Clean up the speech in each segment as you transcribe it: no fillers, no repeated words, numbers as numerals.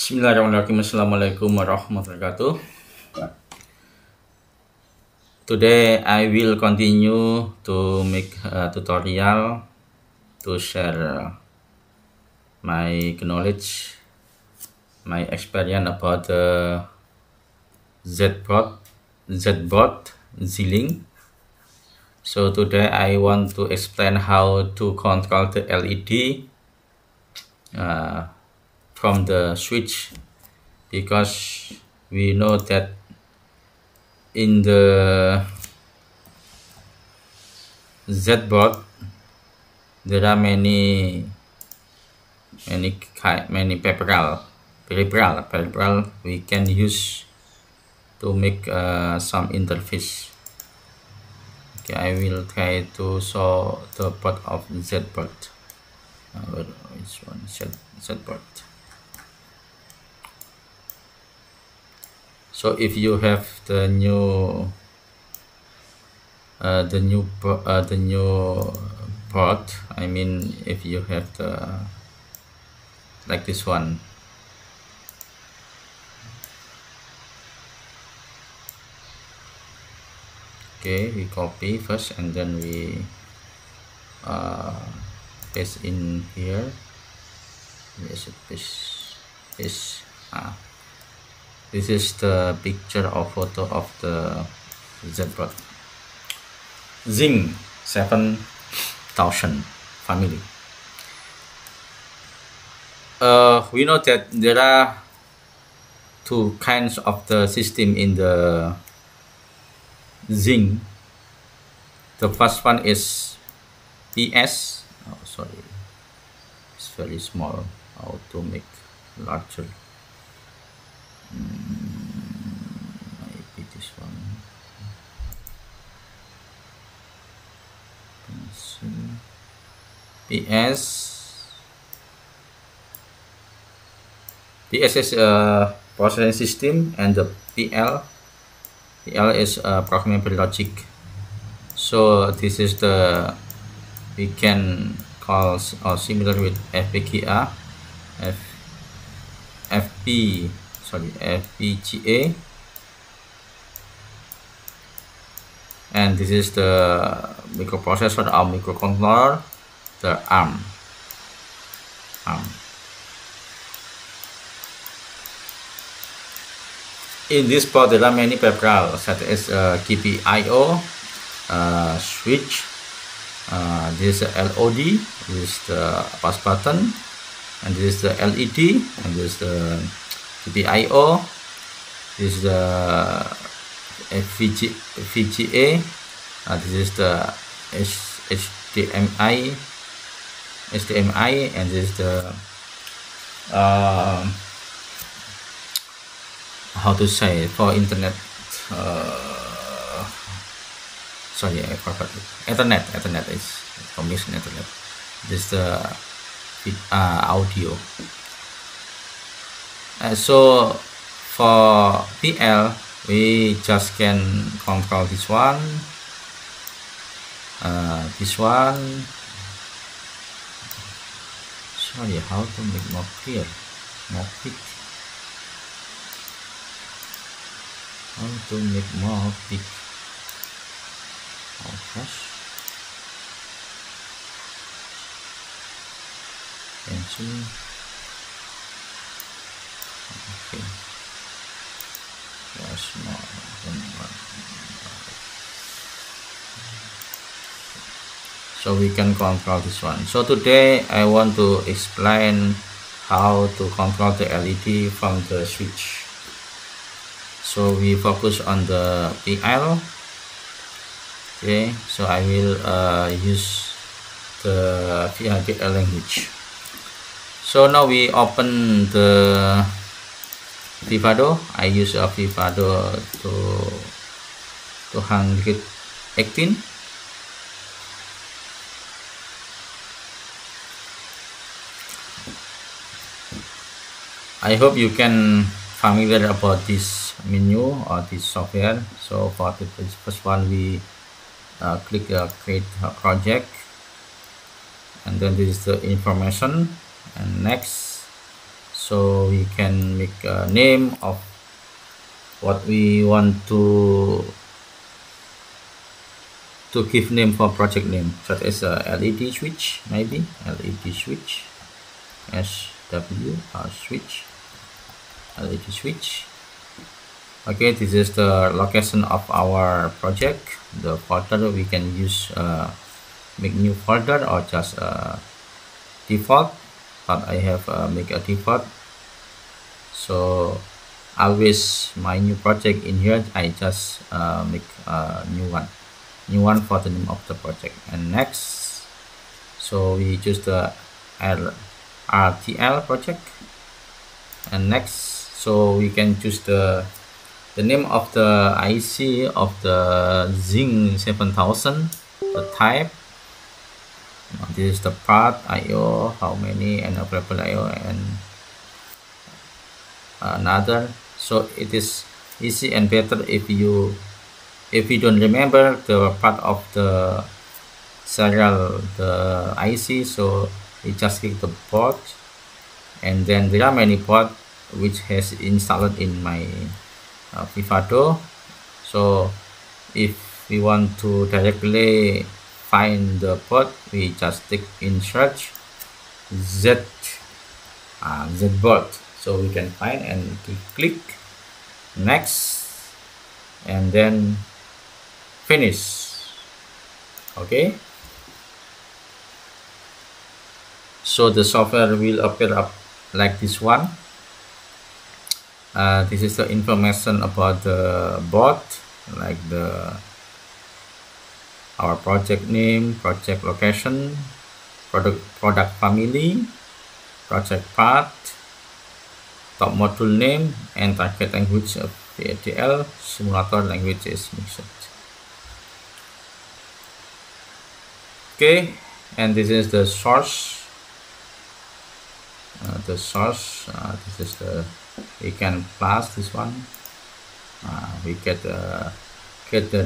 Bismillahirrahmanirrahim. Assalamualaikum warahmatullahi wabarakatuh. Today I will continue to make a tutorial to share my knowledge, my experience about the Z-Board Z-Link. So today I want to explain how to control the LED from the switch, because we know that in the Z-Board there are many peripheral we can use to make some interface. Okay, I will try to show the part of Z-Board. Which one? Z-Board. So if you have the new board, I mean if you have the like this one, okay, we copy first and then we paste in here. Yes, this is the picture or photo of the Z-Board Zing 7000 family. We know that there are two kinds of the system in the Zing. The first one is PS. Oh, sorry, it's very small. How to make larger? Maybe this one. PS is a processing system, and the PL is a programmable logic. So this is the, we can call or similar with FPGA, FPGA, and this is the microprocessor or microcontroller, the ARM. In this board there are many peripherals such as GPIO, switch, this is the LOD, this is the pass button, and this is the LED, and this is the GPIO, this is the FPGA, this is the HDMI, and this is the how to say for internet, sorry, I forgot it. Ethernet is combination Ethernet. This is the audio. So for PL we just can control this one, sorry, how to make more clear, more big, how to make more big, pencil, okay, small. So we can control this one. So today I want to explain how to control the LED from the switch. So we focus on the PL. Okay, so I will use the PL language. So now we open the Vivado. I use a Vivado to 218. I hope you can familiar about this menu or this software. So for the first one, we click create a project, and then this is the information, and next. So we can make a name of what we want to give name for project name, such as a LED switch, maybe LED switch, SW switch, LED switch. Okay, this is the location of our project. The folder we can use make new folder or just default, but I have make a default. So always my new project in here, I just make a new one for the name of the project. And next, so we choose the RTL project. And next, so we can choose the name of the IC of the Zing 7000, the type. This is the part IO, how many, and available IO, and another. So it is easy and better if you don't remember the part of the serial, the IC. So we just click the port, and then there are many ports which has installed in my Vivado. So if we want to directly find the port, we just stick in search Zboard, so we can find, and click next, and then finish. Okay, so the software will appear up like this one. This is the information about the board, like our project name, project location, product family, project path, top module name, and target language of VHDL. Simulator language is mixed. Okay, and this is the source. This is the, we can plus this one. We get the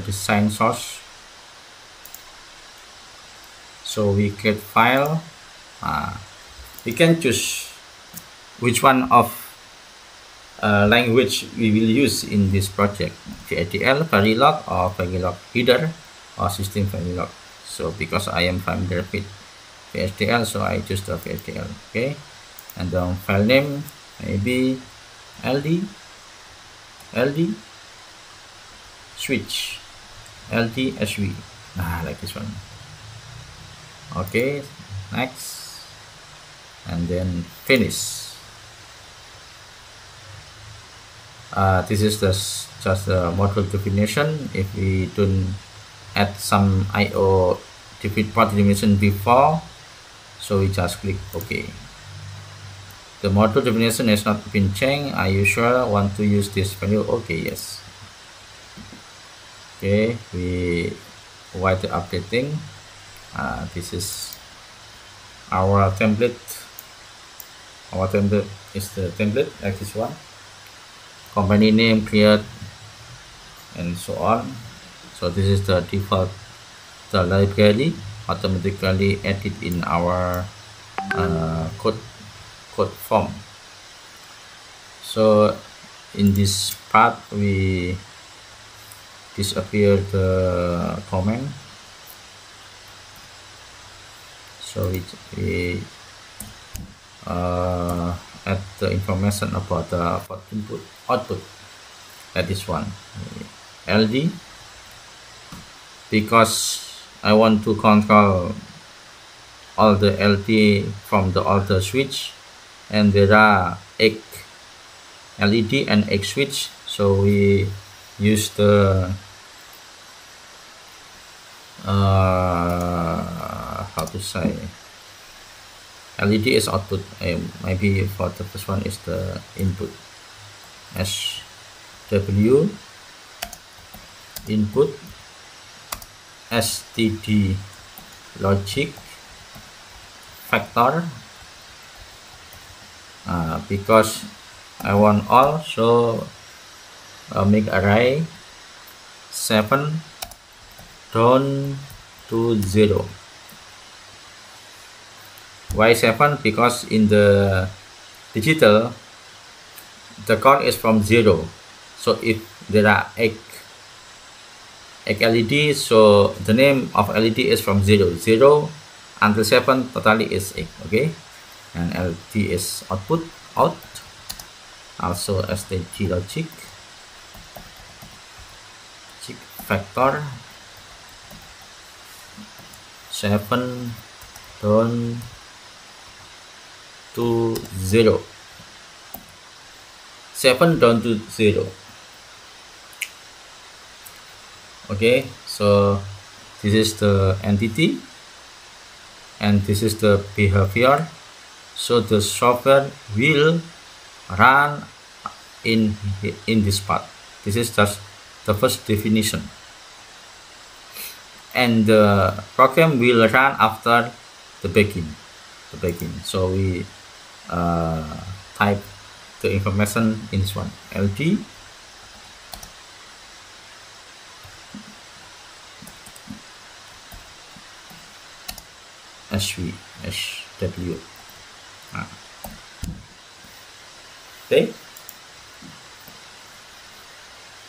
design source. So we get file. We can choose which one of language we will use in this project: VHDL, Verilog, or Verilog header, or system Verilog. So because I am familiar with VHDL, so I choose the VHDL. Okay, and the file name maybe LD switch, LD SV, like this one. Okay, next, and then finish. This is just the module definition. If we don't add some IO part definition before, so we just click OK. The module definition has not been changed. Are you sure want to use this value? Okay, yes. Okay, we wait the updating. This is our template. Our template is the template like this one. Company name, create, and so on. So this is the default, the library automatically added in our code form. So in this part we disappear the comment. So we add the information about the input output at this one, LD, because I want to control all the LD from the alter switch, and there are 8 LED and 8 switch. So we use the how to say, LED is output, maybe for the first one is the input, SW input, STD logic factor, because I want all, so make array 7 down to 0. Why 7? Because in the digital, the count is from 0. So if there are 8 LED, so the name of LED is from 0 until 7, totally is 8. Okay, and LED is output out, also STG logic factor 7 down to 0, 7 down to 0. Okay, so this is the entity and this is the behavior. So the software will run in this part. This is just the first definition, and the program will run after the begin. So we type the information in this one, LD SW. Okay,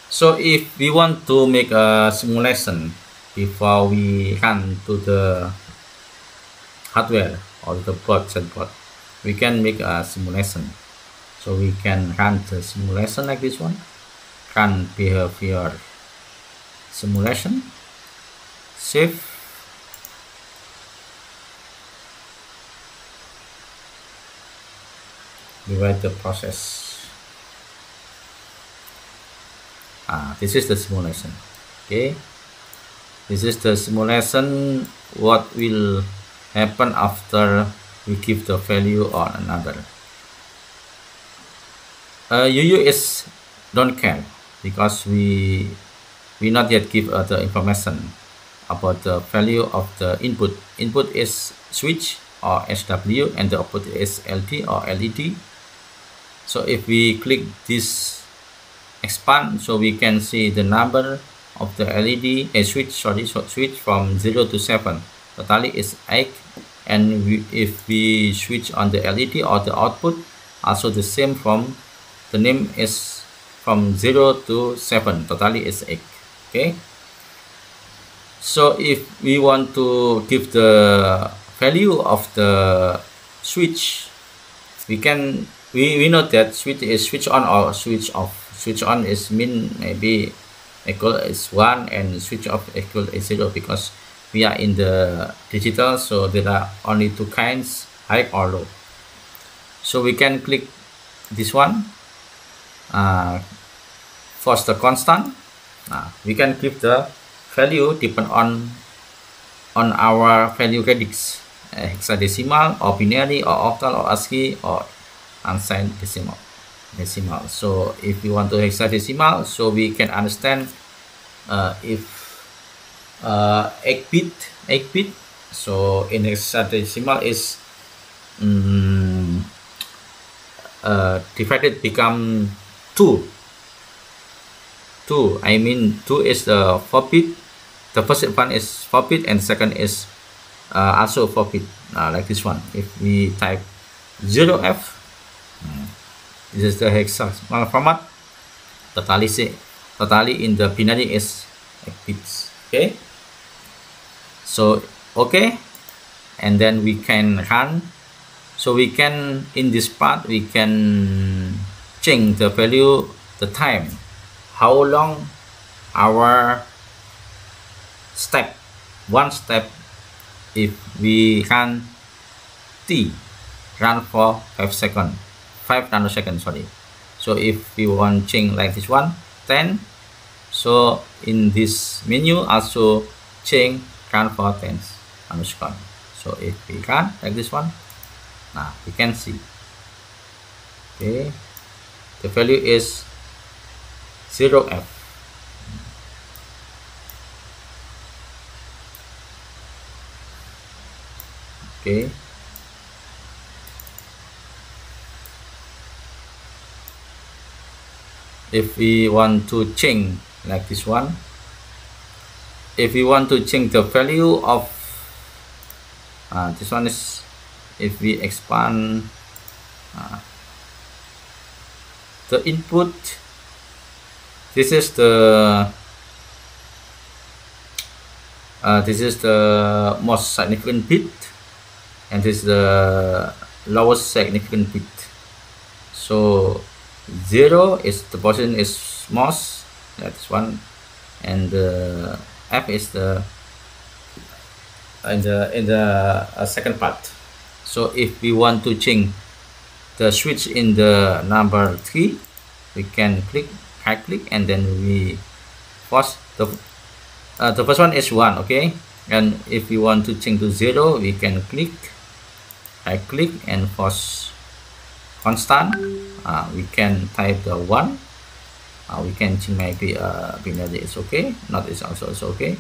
so if we want to make a simulation before we run to the hardware or the board, we can make a simulation. So we can run the simulation like this one, run behavior simulation, save, divide the process. This is the simulation. Okay, this is the simulation what will happen after we give the value on another. UU is don't care because we not yet give the information about the value of the input. Input is switch or SW and the output is LD or LED. So if we click this expand, so we can see the number of the LED switch from 0 to 7, totally is 8. And if we switch on the LED or the output, also the same, from the name is from 0 to 7, totally is 8. Okay, so if we want to give the value of the switch, we can we know that switch is switch on or switch off. Switch on is mean maybe equal is 1 and switch off equal is 0, because we are in the digital, so there are only two kinds, high or low. So we can click this one, force the constant. We can give the value depend on our value radix, hexadecimal or binary or octal or ASCII or unsigned decimal. So if you want to hexadecimal, so we can understand if 8 bit, so in hexadecimal is divided become 2. I mean 2 is the 4 bit. The first one is 4 bit and second is also 4 bit, like this one. If we type 0F, this is the hexadecimal format. Totally in the binary is 8 bits. Okay, so okay, and then we can run. So we can, in this part, we can change the value, the time, how long our step, one step. If we run T, run for 5 nanoseconds, sorry. So if we want change like this one, 10, so in this menu also change run for 10 nanosecond. So if we run like this one, now we can see, okay, the value is 0F. Okay, if we want to change like this one, if we want to change the value of this one is, if we expand the input, this is the most significant bit, and this is the lowest significant bit. So 0 is the position is most, that's one, and the F is the in the second part. So if we want to change the switch in the number 3, we can right click, and then we force the first one is 1, okay, and if we want to change to 0, we can right click and force constant. We can type the 1. We can change maybe binary, it's okay, not is also is okay,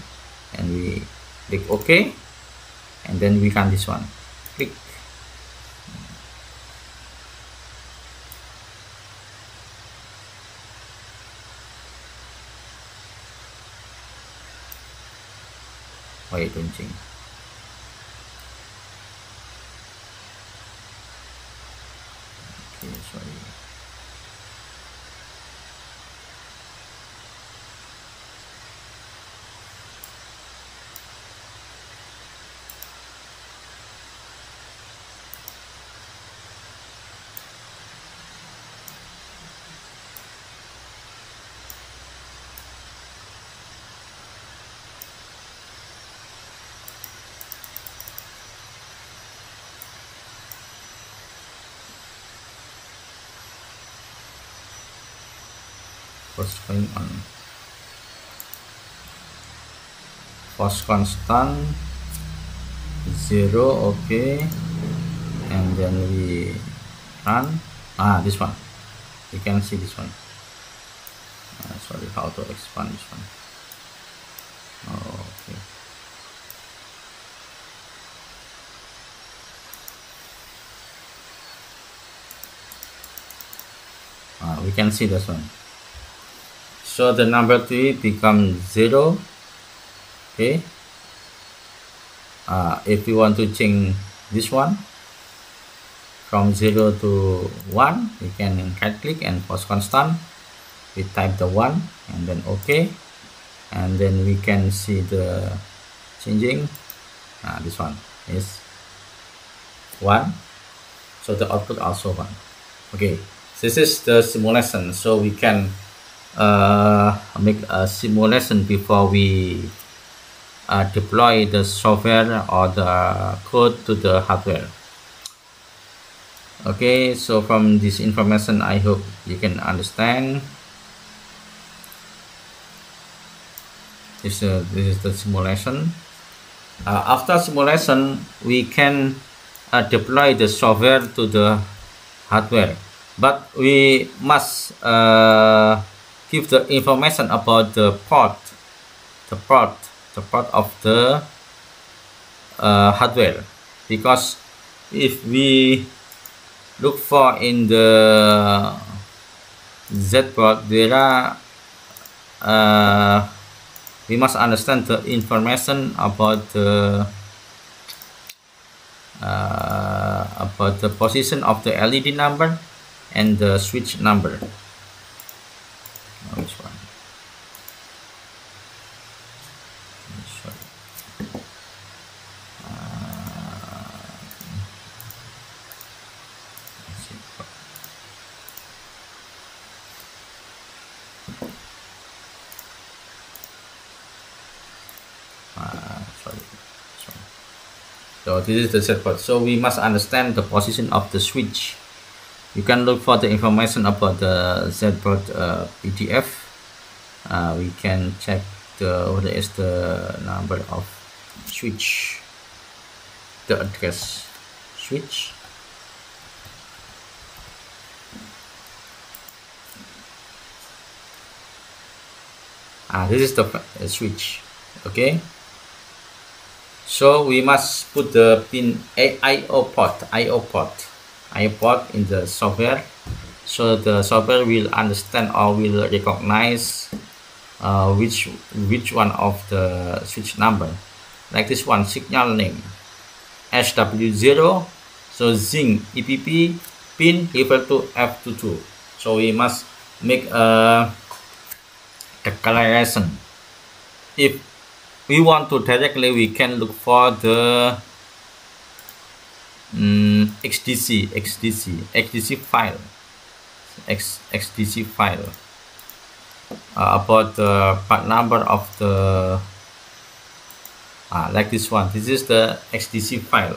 and we click OK, and then we can this one, click. Why it don't change? Okay, sorry. What's going on? Force constant 0, okay, and then we run. This one, you can see this one. Sorry, how to expand this one? Okay. We can see this one. So the number 3 becomes 0, okay. If we want to change this one from 0 to 1, we can right click and force constant. We type the 1 and then OK, and then we can see the changing. This one is 1, so the output also 1. Okay, this is the simulation. So we can make a simulation before we deploy the software or the code to the hardware. Okay, so from this information, I hope you can understand. This is the simulation. After simulation, we can deploy the software to the hardware, but we must give the information about the port of the hardware, because if we look for in the Z port, there are we must understand the information about the position of the LED number and the switch number. Which one? So this is the Z port. So we must understand the position of the switch. You can look for the information about the Z port PDF. We can check what is the number of switch, the address switch. This is the switch. Okay, so we must put the pin IO port in the software, so the software will understand or will recognize which one of the switch number. Like this one, signal name SW0, so zinc EPP pin equal to F22. So we must make a declaration. If we want to directly, we can look for the XDC file, XDC file about the part number of the like this one. This is the XDC file.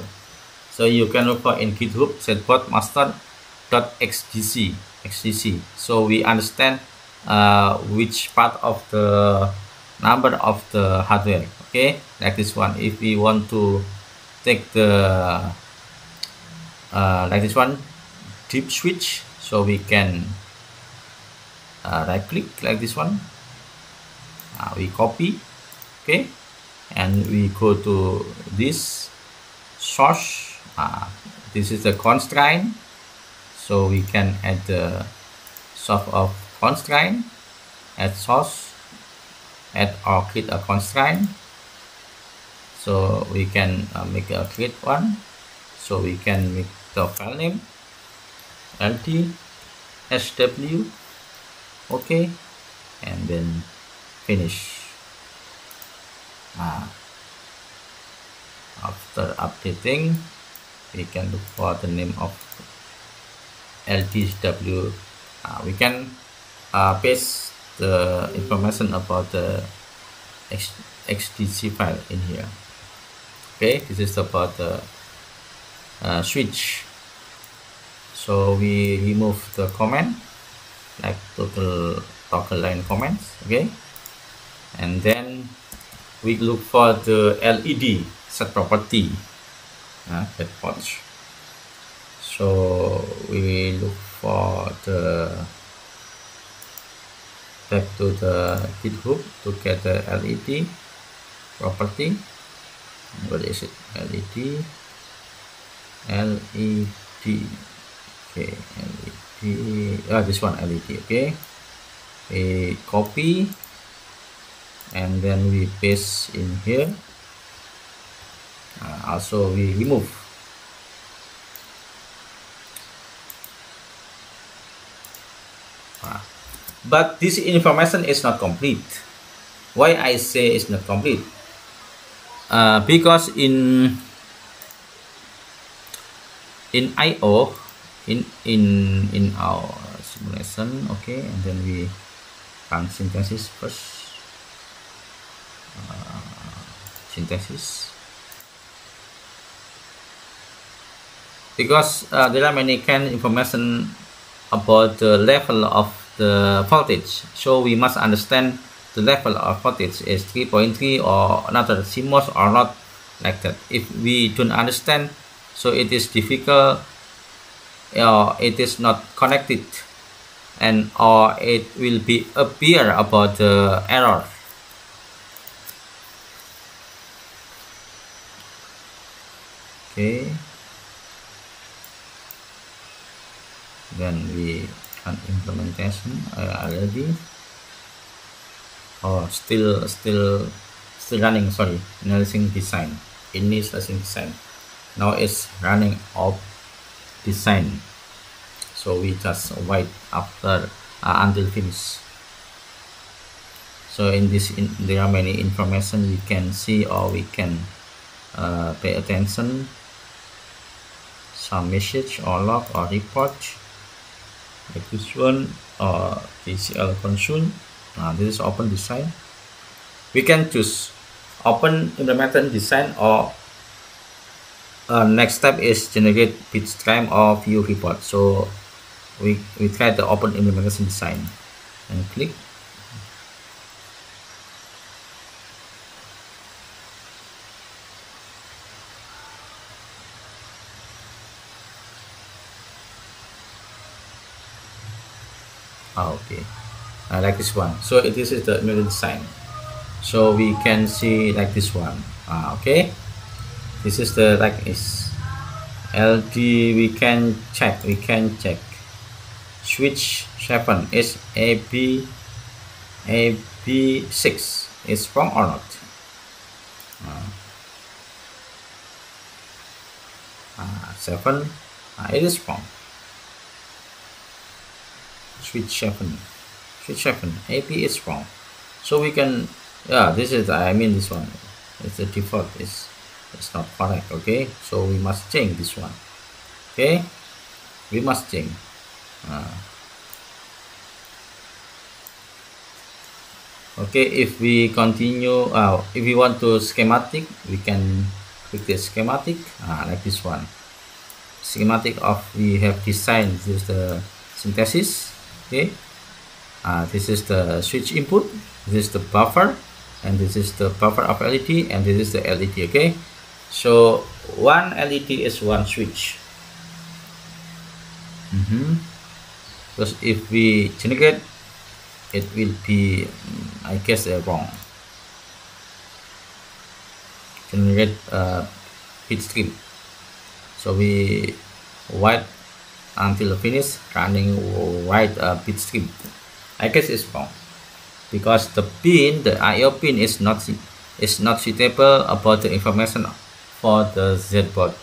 So you can look for in GitHub ZBot master.xdc. So we understand which part of the number of the hardware. Okay, like this one. If we want to take the like this one, deep switch, so we can right click like this one, we copy, okay, and we go to this source. This is the constraint, so we can add the source of constraint, add source, add or create a constraint. So we can make a create one, so we can make the file name lt sw, okay, and then finish. After updating, we can look for the name of ltsw. We can paste the information about the XDC file in here. Okay, this is about the switch. So we remove the comment, like total toggle line comments, okay, and then we look for the LED set property, that watch. So we look for the back to the GitHub to get the LED property. What is it? LED, okay, LED, this one, LED, okay. We copy and then we paste in here. Also we remove. But this information is not complete. Why I say it's not complete? Because in IO, in our simulation, okay, and then we run synthesis first. Synthesis, because there are many kind of information about the level of the voltage, so we must understand the level of voltage is 3.3 or another CMOS or not, like that. If we don't understand, so it is difficult, or it is not connected, and or it will be appear about the error. Okay, then we run implementation already. Oh, still running. Sorry, initializing design. Now it's running off design. So we just wait after until finish. So in this, there are many information we can see, or we can pay attention. Some message or log or report, like this one, or TCL console. This is open design. We can choose open implementation design, or next step is generate bitstream or view report. So we try the open implementation design and click. Okay, like this one. So this is the implementation design. So we can see like this one. Okay, this is the like is LD. We can check. Switch 7 is AB6 is wrong or not? 7, it is wrong. switch 7, AP is wrong. So we can, yeah, this is, I mean this one, it's the default, it's not correct. Okay, so we must change this one. Okay, we must change. Okay, if we continue, if we want to schematic, we can click the schematic, like this one. Schematic of, we have designed, this is the synthesis. Okay, this is the switch input, this is the buffer, and this is the buffer of LED, and this is the LED. Okay, so one LED is one switch. Because if we generate, it will be, I guess, wrong. Generate bit stream. So we wait until finish running write bit stream. I guess it's wrong because the pin, the IO pin, is not suitable about the information for the Z board.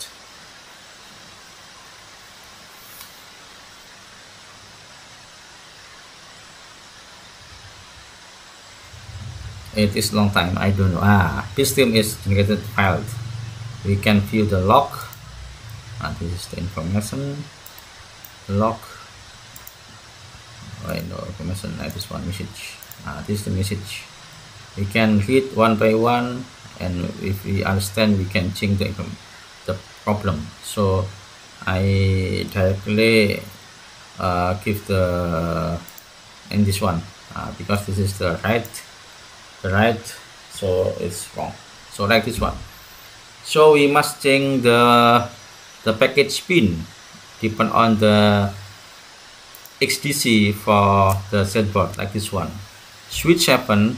It is long time, I don't know. Bitstream is generated file. We can view the log. This is the information. Log. No information. This one message. This is the message. We can read one by one, and if we understand, we can change the problem. So I directly give the in this one because this is the right, so it's wrong. So like this one. So we must change the package pin depend on the XDC for the Z board, like this one. Switch 7,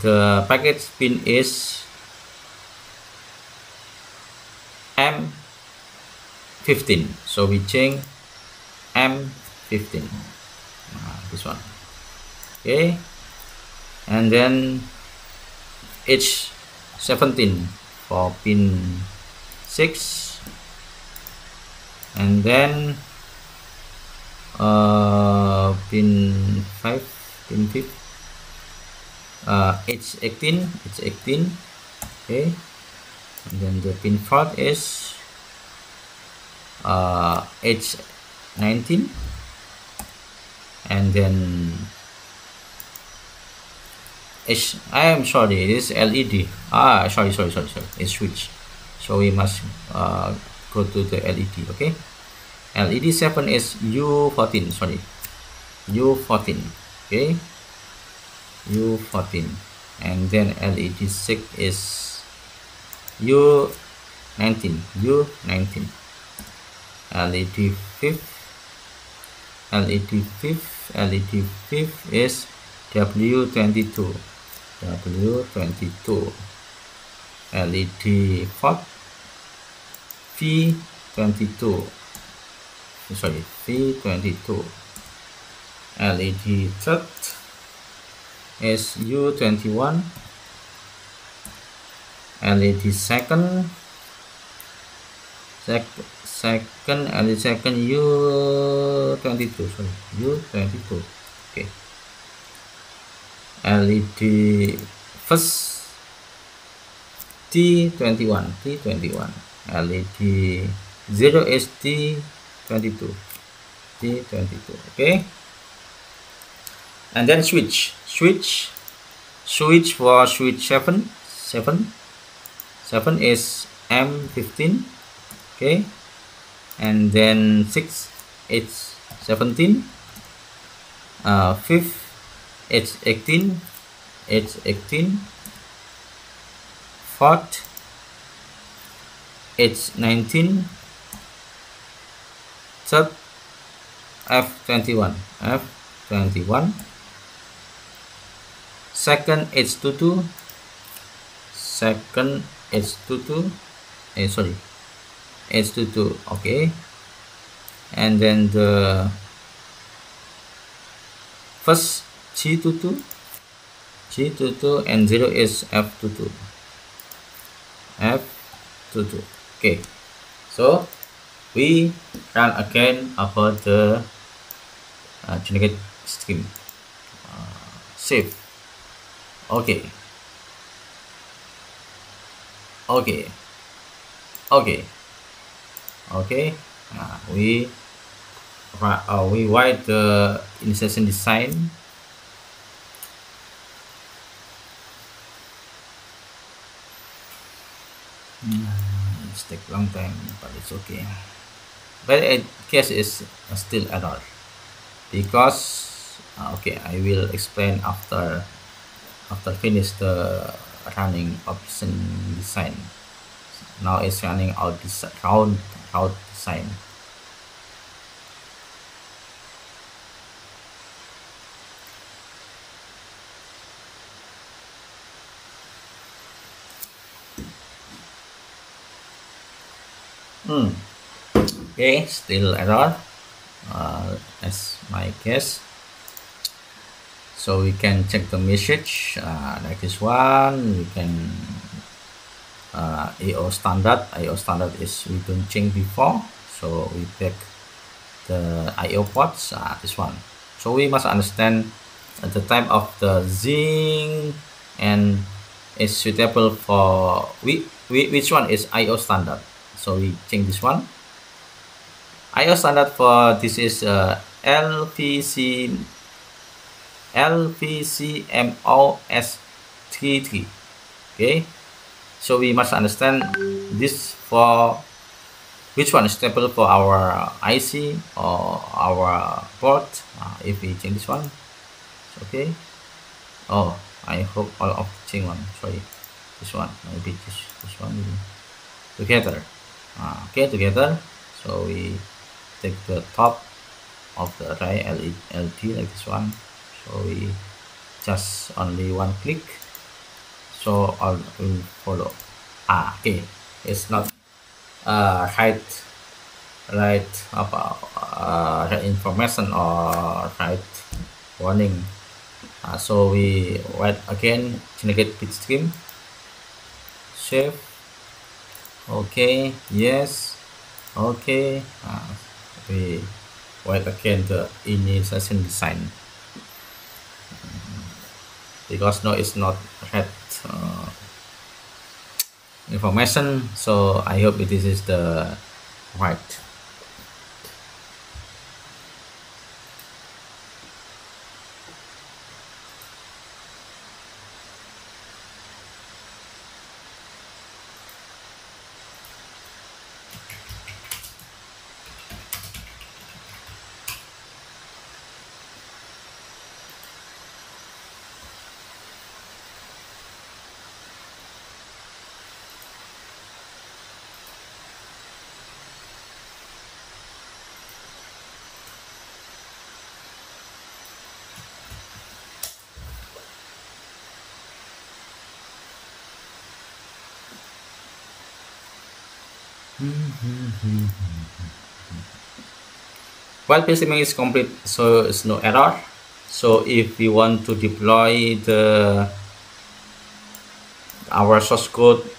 the package pin is M15, so we change M15, this one. Okay, and then H17 for pin 6, and then pin 5, H18, okay, and then the pin 4 is H19, and then I am sorry, this LED. Sorry, it's switch. So we must go to the LED. Okay, LED 7 is U14. Sorry, U14. Okay, U14, and then LED 6 is U19. LED 5 is W22. LED 4th V22. Sorry, V22. LED 3rd is U21. LED 2nd LED 2nd U22. Sorry, U22. Okay. LED first T21. LED 0 is T22. Okay, and then switch for switch 7 is M15. Okay, and then 6 it's 17, 5th it's 18, 4th it's 19, 3rd F21, 2nd it's 22, it's 22. Okay, and then the first G22, and 0 is F22. Okay, so we run again about the generate stream. Save. Okay. Okay. Okay. Okay. We write the initialization design. It's take long time, but it's okay. But in case is still error because okay, I will explain after finish the running option design. Now it's running out this route design. Okay, still error as my case. So we can check the message like this one. We can IO standard. IO standard is we don't change before, so we pick the IO ports. This one. So we must understand the type of the zinc and is suitable for which one is IO standard. So we change this one. IO standard for this is LPCMOS33. Okay, so we must understand this for which one is suitable for our IC or our port. If we change this one, okay. Oh, I hope all of change one. Sorry, this one maybe this one together. Okay, together. So we take the top of the array LED like this one. So we just only one click. So all will follow. Okay, it's not right about right information or right warning. So we write again generate bitstream. Save. Okay, yes. Okay, we write again the initialization design because no, it's not right information. So I hope this is the right. While PCMing is complete, so it's no error. So if we want to deploy our source code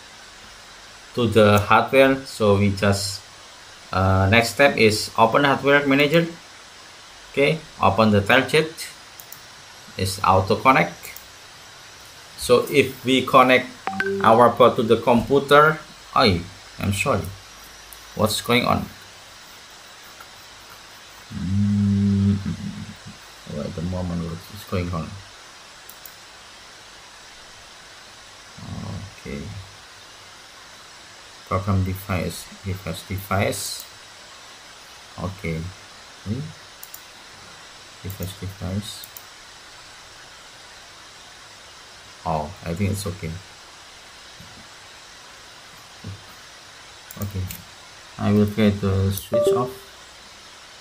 to the hardware, so we just next step is open hardware manager. Okay, open the tailgate. Is auto connect. So if we connect our port to the computer, I'm sorry, what's going on? At the moment, what's going on? Okay, program device. Okay, device. Oh, I think it's okay. Okay, I will try to switch off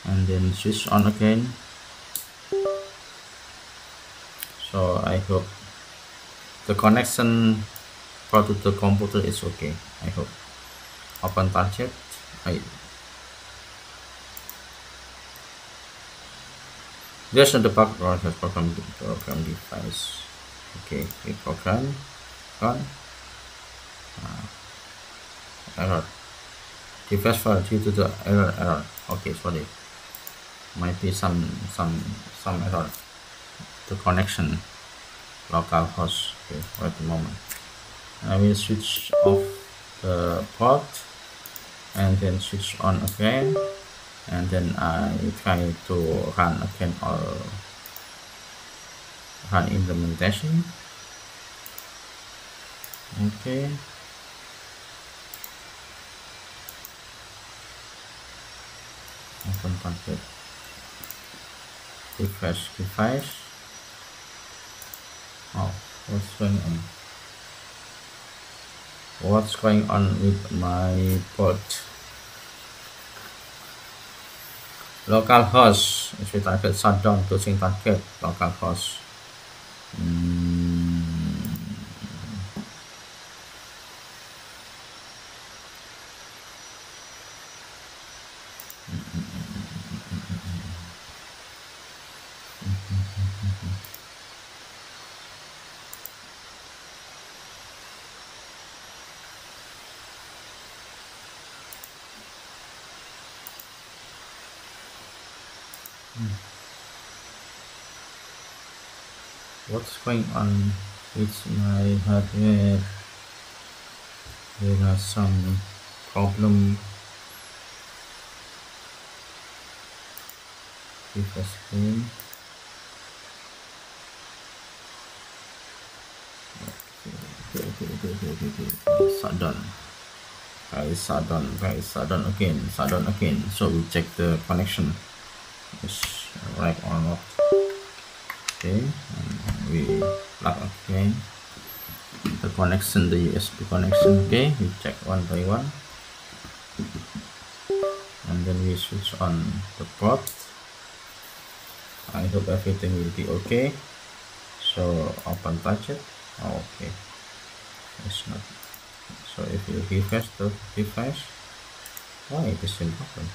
and then switch on again. So I hope the connection to the computer is okay. I hope. Open target. There's the program device. Okay, we program run. Error. Device file due to the error. Okay, sorry. might be some error. The connection localhost. Okay, for the moment I will switch off the port and then switch on again, and then I try to run again or run implementation. Okay, open target, refresh device. Oh, what's going on? What's going on with my port? Localhost, if you target shutdown to sync target localhost. What's going on with my hardware? There are some problem with the screen. Okay. Shutdown again. So we check the connection is right or not. Okay, and we plug again the connection, the USB connection. Okay, we check one by one, and then we switch on the port. I hope everything will be okay. So open target. Okay, it's not. So if you refresh the device, why it is important?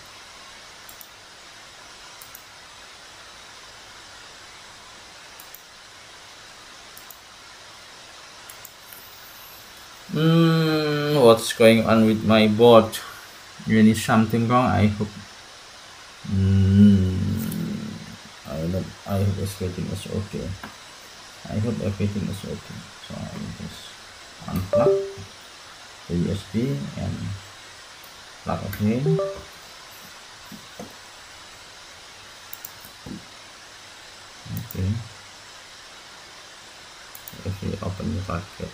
What's going on with my board? Really something wrong? I hope. I hope everything is okay. I hope everything is okay. So I will just unplug the USB and plug again. Okay. If we open the target.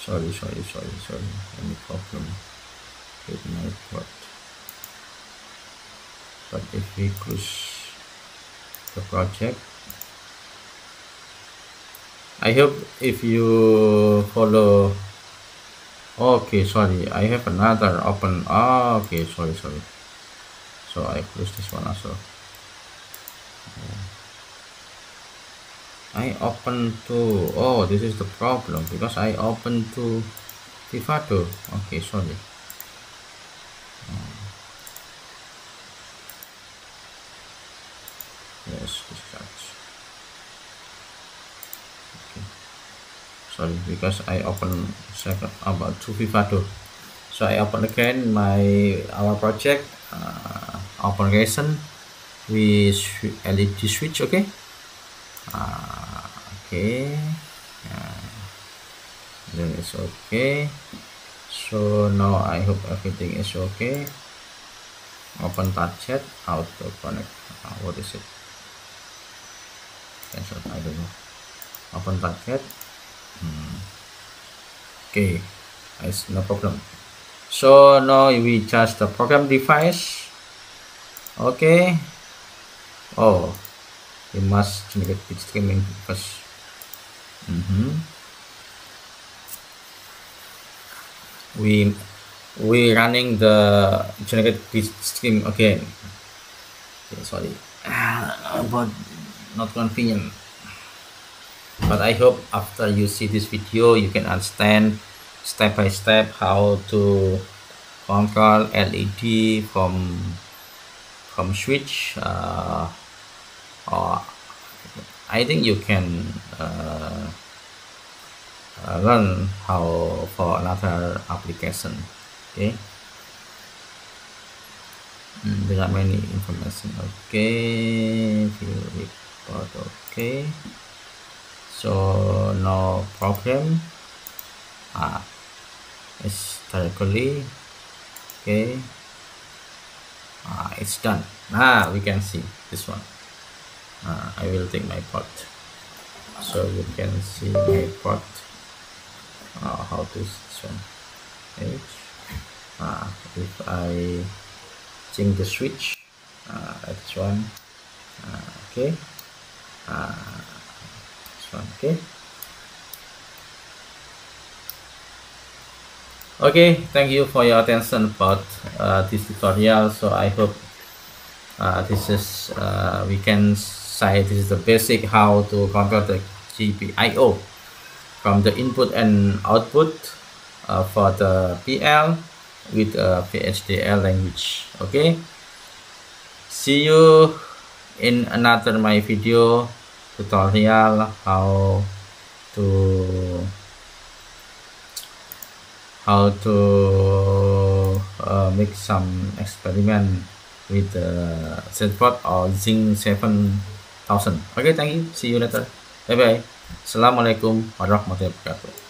Sorry. Any problem with my port? But if we close the project, I hope if you follow. Okay, sorry, I have another open. Okay, sorry. So I close this one also. I open to. Oh, this is the problem because I open to Vivado. Okay, sorry. Yes, discharge. Okay. Sorry, because I open second about to Vivado. So I open again our project. Open recent. We LED switch. Okay. Okay. Then it's okay. So now I hope everything is okay. Open target, auto connect. What is it? Cancel, I don't know. Open target. Okay, it's no problem. So now we charge the program device. Okay. Oh, we must generate bit streaming first. We running the generate bit stream again. Okay, sorry, but not convenient. But I hope after you see this video you can understand step by step how to control LED from switch, or I think you can learn how for another application. Okay. There are many information. Okay, view report. Okay, so no problem. It's directly. Okay, it's done. We can see this one. I will take my pot, so you can see my pot. How to this one? If I change the switch, this one. Okay, this one. Okay, thank you for your attention about this tutorial. So I hope this is we can say this is the basic how to control the GPIO from the input and output for the PL with VHDL language. Okay, see you in another my video tutorial how to make some experiment with the ZPod or Zinc 7000. Okay, thank you. See you later. Bye bye. Assalamualaikum warahmatullahi wabarakatuh.